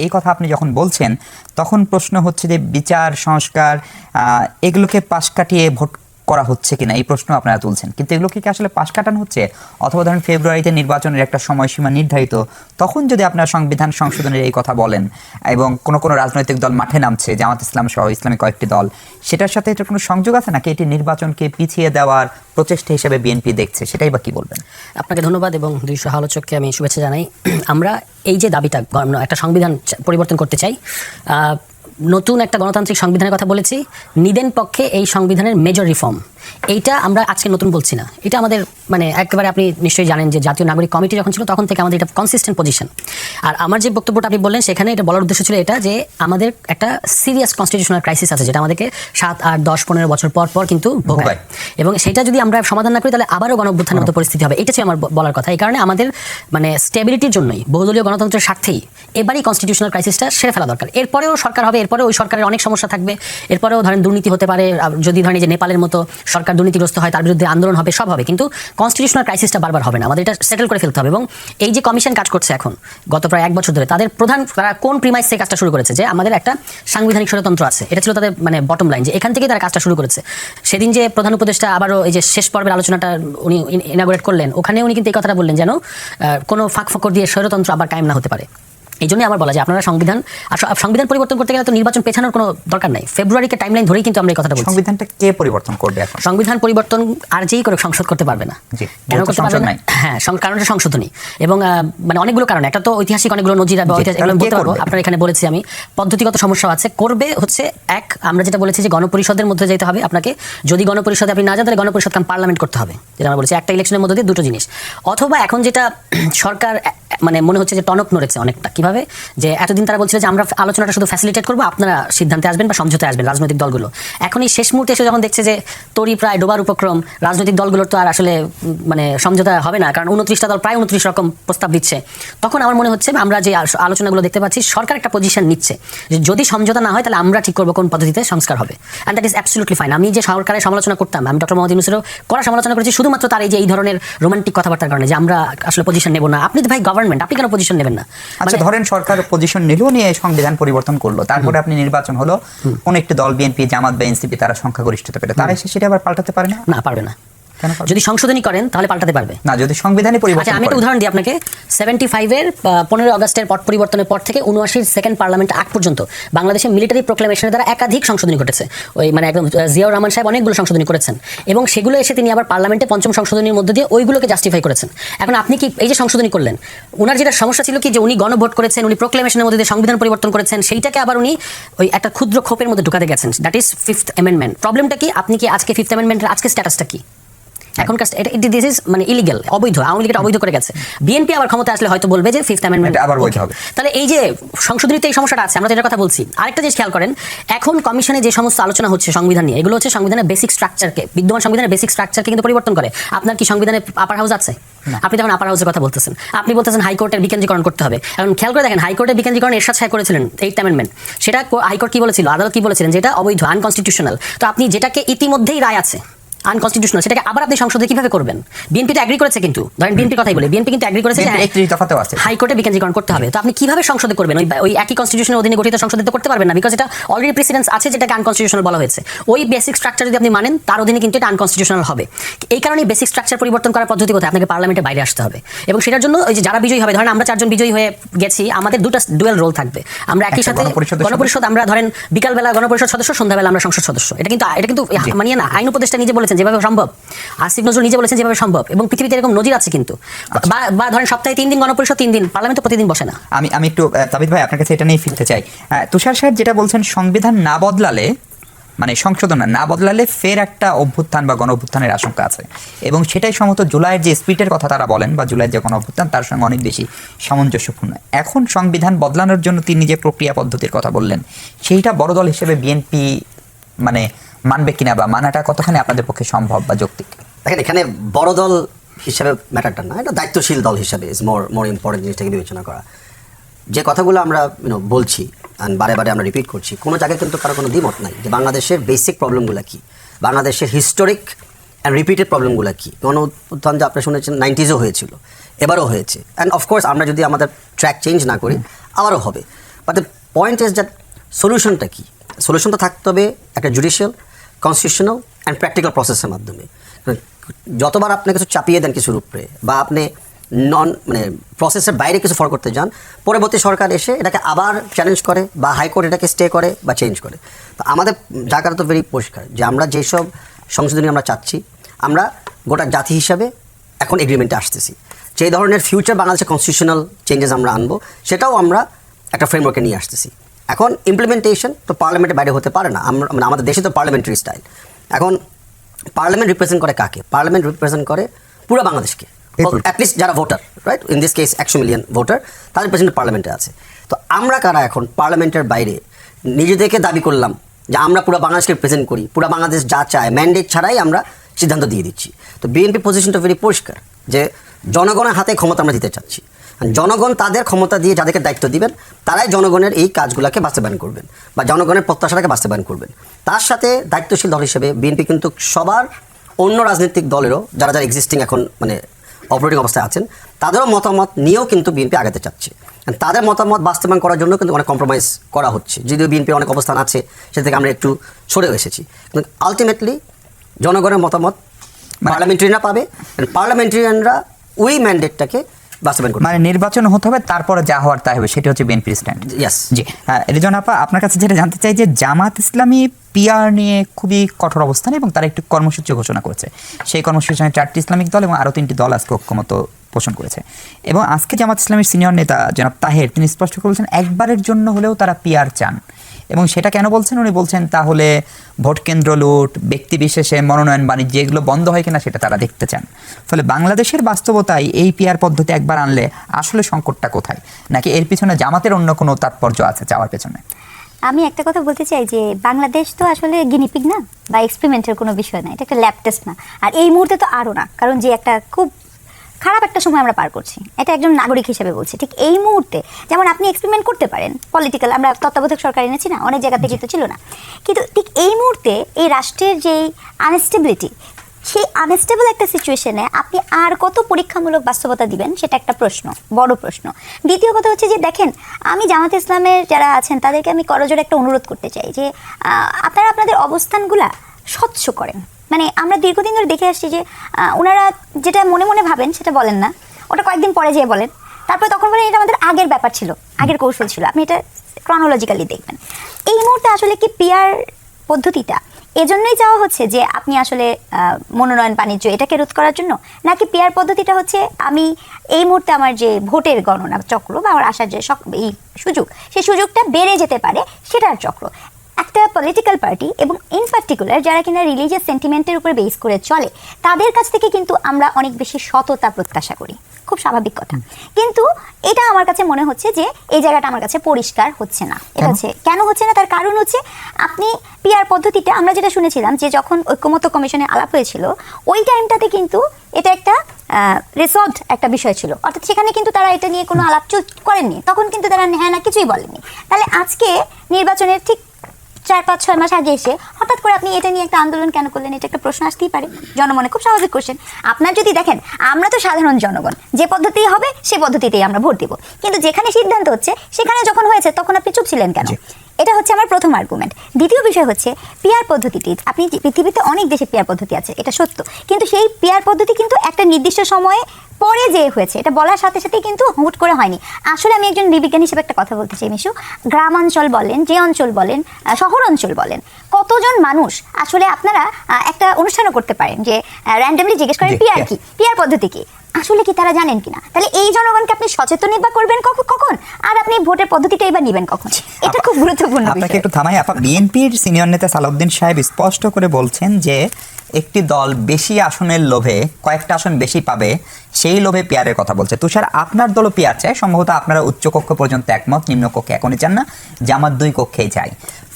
এই কথা আপনি যখন বলছেন তখন প্রশ্ন হচ্ছে যে বিচার সংস্কার এগুলোকে পাশ কাটিয়ে ভোট করা হচ্ছে কিনা এই প্রশ্ন আপনারা তুলছেন, কিন্তু এগুলোকে কি আসলে পাশ কাটানো হচ্ছে? অথবা ধরেন ফেব্রুয়ারিতে নির্বাচনের একটা সময়সীমা নির্ধারিত, তখন যদি আপনারা সংবিধান সংশোধনের এই কথা বলেন এবং কোনো রাজনৈতিক দল মাঠে নামছে, জামাত ইসলাম সহ ইসলামী কয়েকটি দল, সেটার সাথে এটার কোনো সংযোগ আছে নাকি এটি নির্বাচনকে পিছিয়ে দেওয়ার প্রচেষ্টা হিসেবে বিএনপি দেখছে, সেটাই বা কি বলবেন? আপনাকে ধন্যবাদ এবং দুই সহ-আলোচককে আমি শুভেচ্ছা জানাই। আমরা এই যে দাবিটা একটা সংবিধান পরিবর্তন করতে চাই, নতুন একটা গণতান্ত্রিক সংবিধানের কথা বলেছি, নিদেন পক্ষে এই সংবিধানের মেজর রিফর্ম, এইটা আমরা আজকে নতুন বলছি না, এটা আমাদের মানে একেবারে আপনি নিশ্চয়ই জানেন যে জাতীয় নাগরিক কমিটি যখন ছিল তখন থেকে আমাদের এটা কনসিস্টেন্ট পজিশন। আর আমার যে বক্তব্যটা আপনি বললেন সেখানে এটা বলার উদ্দেশ্য ছিল এটা যে আমাদের একটা সিরিয়াস কনস্টিটিউশনাল ক্রাইসিস আছে যেটা আমাদেরকে 7, 8, 10, 15 বছর পর পর কিন্তু ভোগায়, এবং সেটা যদি আমরা সমাধান না করি তাহলে আবারও গণঅভ্যুত্থানের মতো পরিস্থিতি হবে। এটা ছিল আমার বলার কথা। এই কারণে আমাদের মানে স্টেবিলিটির জন্যই, বহুদলীয় গণতন্ত্রের স্বার্থেই এবারই কনস্টিটিউশনাল ক্রাইসিসটা সেরে ফেলা দরকার। এরপরেও সরকার হবে, এরপরেও ওই সরকারের অনেক সমস্যা থাকবে, এরপরেও ধরেন দুর্নীতি হতে পারে, যদি ধরেন যে নেপালের মতো সরকার দুর্নীতিগ্রস্ত হয় তার বিরুদ্ধে আন্দোলন হবে, সব হবে, কিন্তু কনস্টিটিউশনাল ক্রাইসিসটা বারবার হবে না। আমাদের এটা সেটেল করে ফেলতে হবে। এবং এই যে কমিশন কাজ করছে এখন গত প্রায় 1 বছর ধরে, তাদের তারা কোন প্রিমাইস থেকে কাজটা শুরু করেছে যে আমাদের একটা সাংবিধানিক স্বৈরতন্ত্র আছে, এটা ছিল তাদের মানে বটম লাইন, যে এখান থেকেই তারা কাজটা শুরু করেছে। সেদিন যে প্রধান উপদেষ্টা আবারও এই যে শেষ পর্বের আলোচনাটা উনি ইনাগুরেট করলেন, ওখানে উনি কিন্তু এই কথাটা বললেন যেন কোনো ফাঁক ফকর দিয়ে স্বৈরতন্ত্র আবার কায়েম না হতে পারে। এই জন্যই আমার বলা যে আপনারা সংবিধান পরিবর্তন করতে গেলে তো নির্বাচন পেছানোর কোনো দরকার নাই, ফেব্রুয়ারিকে টাইমলাইন ধরেই কিন্তু আমরা এই কথাটা বলছি। সংবিধানটা কে পরিবর্তন করবে এখন? সংবিধান পরিবর্তন আর যেই করে সংসদ করতে পারবে না। কেন করতে পারবে না? হ্যাঁ, কারণটা সংশোধনী, এবং মানে অনেকগুলো কারণ, একটা তো ঐতিহাসিক অনেকগুলো নজির এগুলো বলতে পারবো, আপনার এখানে বলেছি আমি, পদ্ধতিগত সমস্যা আছে। করবে হচ্ছে এক, আমরা যেটা বলেছি যে গণপরিষদের মধ্যে যেতে হবে আপনাকে, যদি গণপরিষদে আপনি না যান তাহলে গণপরিষদ কাম পার্লামেন্ট করতে হবে, যেটা আমরা বলেছি একটা ইলেকশনের মধ্যে দিয়ে দুটো জিনিস। অথবা এখন যেটা সরকার মানে মনে হচ্ছে যে টনক নড়েছে অনেকটা, কিভাবে যে এতদিন তারা বলছিল যে আমরা আলোচনাটা শুধু ফ্যাসিলিটেট করবো, আপনারা সিদ্ধান্তে আসবেন বা সমঝোতে আসবেন রাজনৈতিক দলগুলো। এখন এই শেষ মুহূর্তে এসে যখন দেখছে যে তরি প্রায় ডোবার উপক্রম, রাজনৈতিক দলগুলোর তো আর আসলে মানে সমঝোতা হবে না, কারণ 29টা দল প্রায় 29 রকম প্রস্তাব দিচ্ছে, তখন আমার মনে হচ্ছে আমরা যে আলোচনাগুলো দেখতে পাচ্ছি সরকার একটা পজিশন নিচ্ছে যে যদি সমঝোতা না হয় তাহলে আমরা ঠিক করবো কোন পদ্ধতিতে সংস্কার হবে, and that is absolutely fine. আমি যে সরকারের সমালোচনা করতাম, আমি ডক্টর মোহাম্মদ ইউনূসেরও করা সমালোচনা করেছি শুধুমাত্র তার এই যে এই ধরনের রোমান্টিক কথাবার্তার কারণে, যে আমরা আসলে পজিশন নেব না। আপনি তো ভাই গভর্নমেন্ট, আপনি কেন পজিশন নেবেন না? আচ্ছা, ধরেন সরকার পজিশন নিল, নিয়ে সংবিধান পরিবর্তন করলো, তারপরে আপনি নির্বাচন হলো, কোন একটি দল বিএনপি, জামাত বা এনসিপি তারা সংখ্যাগরিষ্ঠতা পেলে, তারা সেটা আবার পাল্টাতে পারে না? না, পারবে না। যদি সংশোধনী করেন তাহলে পাল্টাতে পারবে না, যদি সংবিধানে পরিবর্তন। আচ্ছা, আমি একটা উদাহরণ দিই আপনাকে। 75-এর 15 আগস্টের পট পরিবর্তনের পর থেকে 79-র সেকেন্ড পার্লামেন্ট আগ পর্যন্ত বাংলাদেশে মিলিটারি প্রোক্লেমেশনের দ্বারা একাধিক সংশোধনী ঘটেছে। ওই মানে একদম জিয়াউর রহমান সাহেব অনেকগুলো সংশোধনী করেছেন, এবং সেগুলো এসে তিনি আবার পার্লামেন্টে পঞ্চম সংশোধনীর মধ্যে দিয়ে ওইগুলোকে জাস্টিফাই করেছেন। এখন আপনি কি এই যে সংশোধনী করলেন, ওনার যেটা সমস্যা ছিল কি যে উনি গণভোট করেছেন, উনি প্রোক্লেমেশনের মধ্যে দিয়ে সংবিধান পরিবর্তন করেছেন, সেইটাকে আবার উনি ওই একটা ক্ষুদ্র খোপের মধ্যে ঢুকাতে গেছেন, দ্যাট ইজ 5th অ্যামেন্ডমেন্ট। প্রবলেমটা কি, আপনি কি আজকে 5th অ্যামেন্ডমেন্টের আজকে স্ট্যাটাসটা কি? এখনকার দিস ইজ মানে ইলিগাল, অবৈধ। আওয়ামী লীগ অবৈধ করে গেছে, বিএনপি আবার ক্ষমতা আসলে হয়তো বলবে যে 5th অ্যামেন্ডমেন্ট আবার বৈধ হবে। তাহলে এই যে সংশোধনীতে এই সমস্যাটা আছে, আমরা যেটার কথা বলছি। আরেকটা জিনিস খেয়াল করেন, এখন কমিশনে যে সমস্ত আলোচনা হচ্ছে সংবিধান নিয়ে, এগুলো হচ্ছে সংবিধানের বেসিক স্ট্রাকচারকে, বিদ্যমান সংবিধানের বেসিক স্ট্রাকচারকে কিন্তু পরিবর্তন করে। আপনার কি সংবিধানে আপার হাউস আছে? আপনি যখন আপার হাউসের কথা বলতেছেন, আপনি বলতেছেন হাইকোর্টের বিকেন্দ্রীকরণ করতে হবে। এখন খেয়াল করে দেখেন, হাইকোর্টের বিকেন্দ্রীকরণ এরশাদ সাহেব করেছিলেন 8th অ্যামেন্ডমেন্ট, সেটা হাইকোর্ট কি বলেছিল, আদালত কি বলেছিলেন, যেটা অবৈধ, আনকনস্টিটিউশনাল। তো আপনি যেটাকে ইতিমধ্যেই রায় আছে আনকনস্টিটিউশনাল, সেটাকে আবার আপনি সংসদে কিভাবে করবেন? বিএনপি তো এগ্রি করেছে, কিন্তু ধরেন বিএনপির কথাই বলে, বিএনপি কিন্তু এগ্রি করেছে যে হাইকোর্টে বিকেন্দ্রীকরণ করতে হবে। তো আপনি কিভাবে সংসদে করবেন? ওই একই কনস্টিটিউশনের অধীনে গঠিত সংসদে তো করতে পারবেন না, বিকজ এটা অলরেডি প্রেসিডেন্স আছে যেটাকে আনকনস্টিটিউশনাল বলা হয়েছে। ওই বেসিক স্ট্রাকচার যদি আপনি মানেন, তার অধীনে কিন্তু এটা আনকনস্টিটিউশনাল হবে। এই কারণে বেসিক স্ট্রাকচার পরিবর্তন করার পদ্ধতি কোথায়? আপনাকে পার্লামেন্টের বাইরে আসতে হবে, এবং সেটার জন্য ওই যে যারা বিজয়ী হবে, ধরেন আমরা 4 জন বিজয়ী হয়ে গেছি, আমাদের দুটো ডুয়াল রোল থাকবে। আমরা একই সাথে গণপরিষদ, আমরা ধরেন বিকালবেলা গণপরিষদ সদস্য, সন্ধ্যাবেলা আমরা সংসদ সদস্য। এটা কিন্তু মানিয়ে না। আইন উপদেষ্টা নিজে বলেছেন যেভাবে সম্ভব, আসিফ নজরুল নিজে বলেছেন যেভাবে সম্ভব, এবং পৃথিবীতে এরকম নজির আছে কিন্তু। বা ধরেন সপ্তাহে 3 দিন গণপরিষদ, 3 দিন পার্লামেন্ট, তো প্রতিদিন বসে না। আমি একটু তাবিদ ভাই আপনার কাছে এটা নিয়ে ফিরতে চাই। তুষার সাহেব যেটা বলছেন, সংবিধান না বদলালে, মানে সংশোধন না বদলালে ফের একটা অভ্যুত্থান বা গণ অভ্যুত্থানের আশঙ্কা আছে, এবং সেটাই সম্ভবত জুলাইয়ের যে স্পিরিটের কথা তারা বলেন, বা জুলাইয়ের যে গণ অভ্যুত্থান, তার সঙ্গে অনেক বেশি সামঞ্জস্যপূর্ণ। এখন সংবিধান বদলানোর জন্য তিনি যে প্রক্রিয়া পদ্ধতির কথা বললেন, সেইটা বড় দল হিসেবে বিএনপি মানে মানবে কিনা, বা মানাটা কতখানি আপনাদের পক্ষে সম্ভব বা যৌক্তিক? দেখেন, এখানে বড় দল হিসাবে ম্যাটারটা না, এটা দায়িত্বশীল দল হিসাবে ইজ মোর ইম্পর্টেন্ট জিনিসটাকে বিবেচনা করা। যে কথাগুলো আমরা বলছি, বারে বারে আমরা রিপিট করছি, কোনো জায়গায় কিন্তু কারো কোনো দ্বিমত নাই যে বাংলাদেশের বেসিক প্রবলেমগুলো কী, বাংলাদেশের হিস্টোরিক অ্যান্ড রিপিটেড প্রবলেমগুলো কী। গণ উত্থান যে আপনি শুনেছেন 90s হয়েছিল, এবারও হয়েছে, অ্যান্ড অফকোর্স আমরা যদি আমাদের ট্র্যাক চেঞ্জ না করি আবারও হবে। But the point is that সলিউশনটা কী? সলিউশন তো থাকতে হবে একটা জুডিশিয়াল, কনস্টিটিউশনাল অ্যান্ড প্র্যাকটিক্যাল প্রসেসের মাধ্যমে। যতবার আপনি কিছু চাপিয়ে দেন কিছুর উপরে, বা আপনি মানে প্রসেসের বাইরে কিছু ফলো করতে যান, পরবর্তী সরকার এসে এটাকে আবার চ্যালেঞ্জ করে, বা হাইকোর্ট এটাকে স্টে করে বা চেঞ্জ করে। তো আমাদের জায়গাটা তো ভেরি পরিষ্কার যে আমরা যেসব সংশোধনী আমরা চাচ্ছি, আমরা গোটা জাতি হিসাবে এখন এগ্রিমেন্টে আসতেছি। যেই ধরনের ফিউচার বাংলাদেশের কনস্টিটিউশনাল চেঞ্জেস আমরা আনবো, সেটাও আমরা একটা ফ্রেমওয়ার্কে নিয়ে আসতেছি। এখন ইমপ্লিমেন্টেশন তো পার্লামেন্টের বাইরে হতে পারে না। আমরা মানে আমাদের দেশে তো পার্লামেন্টারি স্টাইল। এখন পার্লামেন্ট রিপ্রেজেন্ট করে কাকে? পার্লামেন্ট রিপ্রেজেন্ট করে পুরো বাংলাদেশকে, অ্যাটলিস্ট যারা voter, right? In this case 100 million voter, তাদের প্রেসিডেন্ট পার্লামেন্টে আছে। তো আমরা কারা এখন পার্লামেন্টের বাইরে নিজেদেরকে দাবি করলাম যে আমরা পুরো বাংলাদেশকে প্রেজেন্ট করি, পুরো বাংলাদেশ যা চায় ম্যান্ডেট ছাড়াই আমরা সিদ্ধান্ত দিয়ে দিচ্ছি। তো বিএনপি পজিশনটা ভেরি পরিষ্কার যে জনগণের হাতে ক্ষমতা আমরা দিতে চাচ্ছি। জনগণ তাদের ক্ষমতা দিয়ে যাদেরকে দায়িত্ব দিবেন, তারাই জনগণের এই কাজগুলোকে বাস্তবায়ন করবেন বা জনগণের প্রত্যাশাটাকে বাস্তবায়ন করবেন। তার সাথে দায়িত্বশীল দল হিসেবে বিএনপি কিন্তু সবার অন্য রাজনৈতিক দলেরও যারা যারা এক্সিস্টিং এখন মানে অপারেটিং অবস্থায় আছেন, তাদেরও মতামত নিয়েও কিন্তু বিএনপি আগাতে চাচ্ছে। তাদের মতামত বাস্তবায়ন করার জন্য কিন্তু অনেক কম্প্রোমাইজ করা হচ্ছে। যদিও বিএনপির অনেক অবস্থান আছে, সে থেকে আমরা একটু সরেও এসেছি, কিন্তু আলটিমেটলি জনগণের মতামত পার্লামেন্টারিয়ানরা পাবে, পার্লামেন্টারিয়ানরা ওই ম্যান্ডেটটাকে বাস্তবায়ন করবে। মানে নির্বাচন হতে হবে, তারপরে যা হওয়ার তাই হবে, সেটা হচ্ছে বিএনপির স্ট্যান্ড। ইয়েস। জি, রিজন আপা, আপনার কাছে যেটা জানতে চাই যে জামাত ইসলামী পিআর নিয়ে খুবই কঠোর অবস্থান এবং তারা একটি কর্মসূচি ঘোষণা করেছে। সেই কর্মসূচির 4টি ইসলামিক দল এবং আরও 3টি দল আজকে ঐক্যমত পোষণ করেছে। এবং আজকে জামাত ইসলামীর সিনিয়র নেতা জনাব তাহের, তিনি স্পষ্ট করে বলছেন একবারের জন্য হলেও তারা পিআর চান। এবং সেটা কেন বলছেন? উনি বলছেন তাহলে ভোট কেন্দ্র লুট, ব্যক্তি বিশেষে মনোনয়ন বাণিজ্য, এগুলো বন্ধ হয় কিনা সেটা তারা দেখতে চান। ফলে বাংলাদেশের বাস্তবতায় এই পিআর পদ্ধতি একবার আনলে আসলে সংকটটা কোথায়? নাকি এর পিছনে জামাতের অন্য কোনো তাৎপর্য আছে চাওয়ার পেছনে? আমি একটা কথা বলতে চাই যে বাংলাদেশ তো আসলে গিনিপিগ না, বা এক্সপেরিমেন্টের কোনো বিষয় না, এটা একটা ল্যাব টেস্ট না। আর এই মুহূর্তে তো আরও না, কারণ যে একটা খুব খারাপ একটা সময় আমরা পার করছি, এটা একজন নাগরিক হিসেবে বলছি। ঠিক এই মুহূর্তে যেমন আপনি এক্সপেরিমেন্ট করতে পারেন পলিটিক্যাল, আমরা তত্ত্বাবধায়ক সরকার এনেছি না, অনেক জায়গা থেকে তো ছিল না, কিন্তু ঠিক এই মুহূর্তে এই রাষ্ট্রের যেই আনস্টেবিলিটি, সেই আনস্টেবল একটা সিচুয়েশনে আপনি আর কত পরীক্ষামূলক বাস্তবতা দিবেন, সেটা একটা প্রশ্ন, বড় প্রশ্ন। দ্বিতীয় কথা হচ্ছে যে দেখেন, আমি জামাত ইসলামের যারা আছেন তাদেরকে আমি করজোড়ে একটা অনুরোধ করতে চাই যে আপনারা আপনাদের অবস্থানগুলা স্বচ্ছ করেন। মানে আমরা দীর্ঘদিন ধরে দেখে আসছি যে ওনারা যেটা মনে মনে ভাবেন সেটা বলেন না, ওটা কয়েকদিন পরে যেয়ে বলেন, তারপরে তখন বলেন এটা আমাদের আগের ব্যাপার ছিল, আগের কৌশল ছিল। আপনি এটা ক্রনোলজিক্যালি দেখবেন। এই মুহূর্তে আসলে কি পিআর পদ্ধতিটা এজন্যই চাওয়া হচ্ছে যে আপনি আসলে মনোনয়ন বাণিজ্য এটাকে রোধ করার জন্য, নাকি পিআর পদ্ধতিটা হচ্ছে আমি এই মুহূর্তে আমার যে ভোটের গণনা চক্র বা আমার আসার যে এই সুযোগ, সেই সুযোগটা বেড়ে যেতে পারে সেটার চক্র? একটা পলিটিক্যাল পার্টি এবং ইন পার্টিকুলার যারা কিনা রিলিজিয়াস সেন্টিমেন্টের উপরে বেস করে চলে, তাদের কাছ থেকে কিন্তু আমরা অনেক বেশি সততা প্রত্যাশা করি, খুব স্বাভাবিক কথা। কিন্তু এটা আমার কাছে মনে হচ্ছে যে এই জায়গাটা আমার কাছে পরিষ্কার হচ্ছে না। এটা হচ্ছে কেন হচ্ছে না, তার কারণ হচ্ছে আপনি পিআর পদ্ধতিতে আমরা যেটা শুনেছিলাম যে যখন ঐক্যমত্য কমিশনে আলাপ হয়েছিল, ওই টাইমটাতে কিন্তু এটা একটা রিসলভড একটা বিষয় ছিল, অর্থাৎ সেখানে কিন্তু তারা এটা নিয়ে কোনো আলাপ করেননি, তখন কিন্তু তারা হ্যাঁ না কিছুই বলেননি। তাহলে আজকে নির্বাচনের ঠিক 4-5-6 মাস আগে এসে হঠাৎ করে আপনি এটা নিয়ে একটা আন্দোলন কেন করলেন? এটা একটা প্রশ্ন আসতেই পারে জনমনে, খুব স্বাভাবিক কোশ্চেন। আপনার যদি দেখেন, আমরা তো সাধারণ জনগণ, যে পদ্ধতি হবে সেই পদ্ধতিতেই আমরা ভোট দিব, কিন্তু যেখানে সিদ্ধান্ত হচ্ছে সেখানে যখন হয়েছে তখন আপনি চুপ ছিলেন কেন? এটা হচ্ছে আমার প্রথম আর্গুমেন্ট। দ্বিতীয় বিষয় হচ্ছে পিআর পদ্ধতিটি, আপনি পৃথিবীতে অনেক দেশে পিআর পদ্ধতি আছে, এটা সত্য, কিন্তু সেই পিআর পদ্ধতি কিন্তু একটা নির্দিষ্ট সময়ে পরে যে হয়েছে, এটা বলার সাথে সাথে কিন্তু হুট করে হয়নি। আসলে আমি একজন বিজ্ঞানী হিসেবে একটা কথা বলতে চাই মিশু, গ্রামাঞ্চল বলেন, যে অঞ্চল বলেন, শহর অঞ্চল বলেন, কতজন মানুষ আসলে আপনারা একটা অনুষ্ঠানও করতে পারেন যে র্যান্ডমলি জিজ্ঞেস করেন পিআর কি, পিআর পদ্ধতি কি, আসলে কি তারা জানেন কিনা? তাহলে এই জনগণকে আপনি সচেতনই বা করবেন কখন, আর আপনি ভোটের পদ্ধতিটাই বা নেবেন কখন? এটা খুব গুরুত্বপূর্ণ। আপনাকে একটু থামাই আপা, বিএনপির সিনিয়র নেতা সালাউদ্দিন সাহেব স্পষ্ট করে বলছেন যে একটি দল বেশি আসনের লোভে কয়েকটা আসন বেশি পাবে, সেই লোভে পিআরের কথা বলছে। তুষার, আপনার দলও পিআর চায়, সম্ভবত আপনারা উচ্চ কক্ষ পর্যন্ত একমত, নিম্ন কক্ষে এখনই চান না, জামাত 2 কক্ষেই চাই।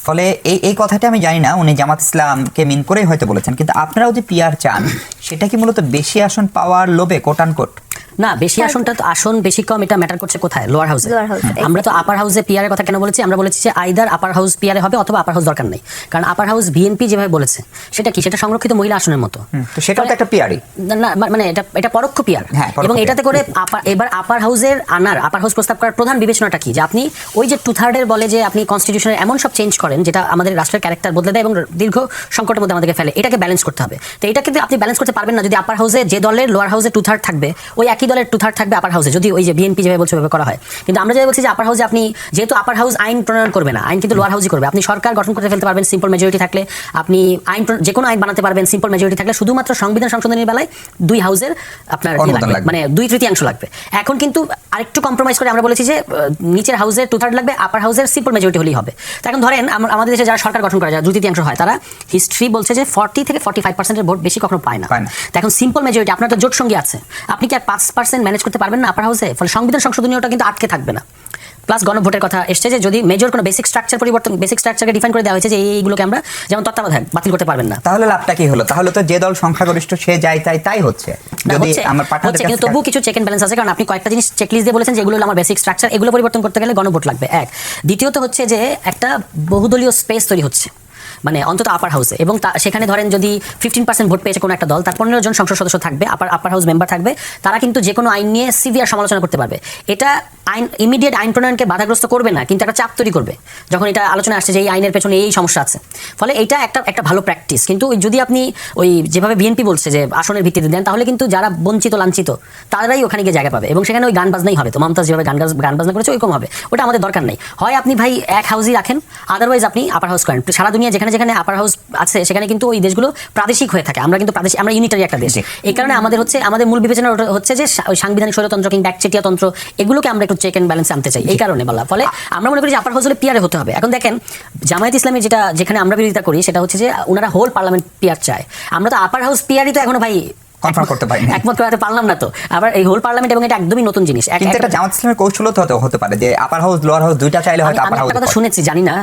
ফলে এই কথাটা আমি জানি না উনি জামাত ইসলামকে মিন করেই হয়তো বলেছেন, কিন্তু আপনারাও যে পিআর চান সেটা কি মূলত বেশি আসন পাওয়ার লোভে কোট আনকোট? না, বেশি আসনটা তো আসন বেশি কম এটা ম্যাটার করছে কোথায়? লোয়ার হাউসে। Lower house, আমরা তো আপার হাউসে পিআর এর কথা কেন বলেছি? আমরা বলেছি যে আইদার আপার হাউস পিআর হবে অথবা আপার হাউস দরকার নেই, কারণ আপার হাউস বিএনপি যেভাবে বলেছে সেটা কি, সেটা সংরক্ষিত মহিলা আসনের মতো। তো সেটাও তো একটা পিআরই। না মানে এটা পরোক্ষ পিআর, হ্যাঁ, পরোক্ষ এবং PR এটাতে করে এবার আপার হাউসের আপার হাউস প্রস্তাব করার প্রধান বিবেচনাটা কি, যে আপনি ওই যে 2/3 বলে যে আপনি কনস্টিটিউশনের এমন সব চেঞ্জ করেন যেটা আমাদের রাষ্ট্রের ক্যারেক্টার বদলে দেয় এবং দীর্ঘ সংকটের মধ্যে আমাদেরকে ফেলে, এটাকে ব্যালেন্স করতে হবে। তো এটা কিন্তু আপনি ব্যালেন্স করতে পারবেন না যদি আপার হাউসে যে দলের লোয়ার হাউসে 2/3 থাকবে ওই একই দলের 2/3 থাকবে আপার হাউসে, যদি ওই যে বিএনপি যেভাবে বলছে ওইভাবে করা হয়। কিন্তু আমরা যেভাবে বলছি যে আপার হাউসে আপনি যেহেতু আপার হাউস আইন প্রণয়ন করবে না, আইন কিন্তু লোয়ার হাউসই করবে, আপনি সরকার গঠন করতে ফেলতে পারবেন সিম্পল মেজরিটি থাকলে, আপনি যে কোনো আইন বানাতে পারবেন সিম্পল মেজরিটি থাকলে, শুধুমাত্র সংবিধান সংশোধনের বেলায় 2 হাউসের আপনার মানে 2/3 লাগবে। এখন কিন্তু আরেকটু কম্প্রোমাইজ করে আমরা বলেছি যে নিচের হাউসের 2/3 লাগবে, আপার হাউসের সিম্পল মেজরিটি হলেই হবে। তো এখন ধরেন আমাদের দেশে যারা সরকার গঠন করা যায় 2/3 হয়, তারা হিস্ট্রি বলছে যে 40 থেকে 45% ভোট বেশি কখনো পায় না। তো এখন সিম্পল মেজরিটি, আপনার তো জোট সঙ্গী আছে, আপনি কি আর 5% ম্যানেজ করতে পারবেন না আপার হাউসে? ফলে সংবিধান সংশোধনীয়টা কিন্তু আটকে থাকবে না। প্লাস গণভোটের কথা এসছে যে যদি মেজর কোনো বেসিক স্ট্রাকচার পরিবর্তন, বেসিক স্ট্রাকচারকে ডিফাইন করে দেওয়া হয়েছে যে এইগুলোকে আমরা যেমন তত্ত্বাবধায়ক বাতিল করতে পারবেন না। তাহলে লাভটা কি হলো? তাহলে তো যে দল সংখ্যাগরিষ্ঠ সে যাই তাই হচ্ছে। যদি আমার পার্টনারদের কিন্তু তবু কিছু চেক এন্ড ব্যালেন্স আছে, কারণ আপনি কয়েকটা জিনিস চেকলিস্ট দিয়ে বলেছেন যে এগুলো হলো আমার বেসিক স্ট্রাকচার, এগুলো পরিবর্তন করতে গেলে গণভোট লাগবে এক। দ্বিতীয়ত হচ্ছে যে একটা বহুদলীয় স্পেস তৈরি হচ্ছে, মানে অন্তত আপার হাউসে, এবং সেখানে ধরেন যদি 15% ভোট পেয়েছে কোনো একটা দল, তার 15 জন সংসদ সদস্য থাকবে, আপার হাউস মেম্বার থাকবে, তারা কিন্তু যে কোনো আইন নিয়ে সিভিয়ার সমালোচনা করতে পারবে। এটা আইন ইমিডিয়েট আইন প্রণয়নকে বাধাগ্রস্ত করবে না, কিন্তু একটা চাপ তৈরি করবে যখন এটা আলোচনা আসছে যে এই আইনের পেছনে এই সমস্যা আছে। ফলে এটা একটা ভালো প্র্যাকটিস। কিন্তু যদি আপনি ওই যেভাবে বিএনপি বলছে যে আসনের ভিত্তিতে দেন, তাহলে কিন্তু যারা বঞ্চিত লাঞ্ছিত তারাই ওখানে গিয়ে জায়গা পাবে, এবং সেখানে ওই গান বাজনাই হবে। তো মমতাজ যেভাবে গান বাজনা করেছে ওইরকম হবে, ওটা আমাদের দরকার নেই। হয় আপনি ভাই এক হাউসই রাখেন, আদারওয়াইজ আপনি আপার হাউস করেন। সারা দুনিয়া যেখানে যেখানে আপার হাউস আছে সেখানে কিন্তু ওই দেশগুলো প্রাদেশিক হয়ে থাকে, আমরা কিন্তু আমরা ইউনিটারি একটা দেশ। এই কারণে আমাদের মূল বিবেচনা হচ্ছে যে ওই সাংবিধানিক স্বৈরতন্ত্র কিংবা একচেটিয়া তন্ত্র এগুলোকে আমরা একটু চেক এন্ড ব্যালেন্স আনতে চাই, এই কারণে বলা। ফলে আমরা মনে করি যে আপার হাউস হলে পিআরে হতে হবে। এখন দেখেন জামায়াত ইসলামী যেখানে আমরা বিরোধিতা করি সেটা হচ্ছে যে ওনারা হোল পার্লামেন্ট পিআর চায়। আমরা তো আপার হাউস পিআরই তো এখনো ভাই কনফার্ম করতে পারি না, একমত করাতে পারলাম না। তো আবার এই হোল পার্লামেন্ট, এবং এটা একদমই নতুন জিনিস। কিন্তু এটা জামাত ইসলামের কৌশল তো হতে পারে যে আপার হাউস লোয়ার হাউস দুইটা চাইলে হয়তো আপার হাউস। আমি একটা কথা শুনেছি, জানি না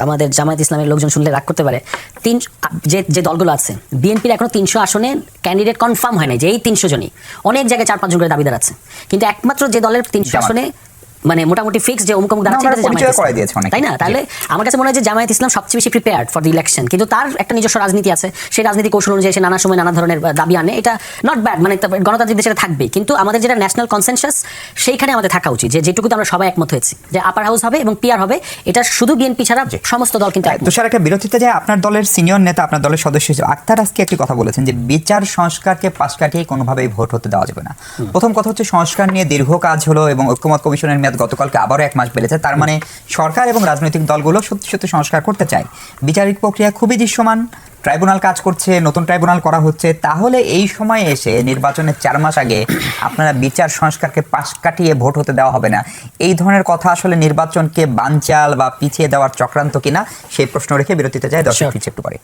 আমাদের জামায়াত ইসলামের লোকজন শুনলে রাগ করতে পারে, যে দলগুলো আছে বিএনপির এখনো 300 আসনে ক্যান্ডিডেট কনফার্ম হয় নাই, যে এই 300 জনই, অনেক জায়গায় 4-5 জন করে দাবিদার আছে, কিন্তু একমাত্র যে দলের 300 আসনে মানে মোটামুটি ফিক্স যে অমুক তাই না? তাহলে আমার কাছে মনে হয় যে জামায়াত ইসলাম সবচেয়ে বেশি প্রিপেয়ার্ড ফর দি ইলেকশন, কিন্তু তার একটা নিজস্ব রাজনীতি আছে, সেই রাজনীতি কৌশল অনুযায়ী সে নানা সময় নানা ধরনের দাবি আনে, এটা নট ব্যাড, মানে গণতান্ত্রিক দেশে থাকবে। কিন্তু আমাদের যেটা ন্যাশনাল কনসেনসাস সেইখানে আমাদের থাকা উচিত, যেটুকু আমরা সবাই একমত হয়েছি যে আপার হাউস হবে এবং পিআর হবে, এটা শুধু বিএনপি ছাড়া সমস্ত দল কিন্তু। তুষার, একটা বিরতিতে যায় আপনার দলের সিনিয়র নেতা, আপনার দলের সদস্য হিসেবে আক্তার আজকে একটি কথা বলেছেন যে বিচার সংস্কারকে পাশ কাটিয়ে কোনোভাবেই ভোট হতে দেওয়া যাবে না। প্রথম কথা হচ্ছে সংস্কার নিয়ে দীর্ঘ কাজ হলো এবং ঐক্যমত কমিশনের মেয়াদ গতকালকে আবারও 1 মাস বেড়েছে, তার মানে সরকার এবং রাজনৈতিক দলগুলো সত্যি সত্যি সংস্কার করতে চায়। বিচারিক প্রক্রিয়া খুবই দৃশ্যমান, ট্রাইব্যুনাল কাজ করছে, নতুন ট্রাইব্যুনাল করা হচ্ছে। তাহলে এই সময়ে এসে নির্বাচনের 4 মাস আগে আপনারা বিচার সংস্কারকে পাশ কাটিয়ে ভোট হতে দেওয়া হবে না, এই ধরনের কথা আসলে নির্বাচনকে বানচাল বা পিছিয়ে দেওয়ার চক্রান্ত কিনা, সেই প্রশ্ন রেখে বিরতিতে যায়। দর্শক একটু পরে।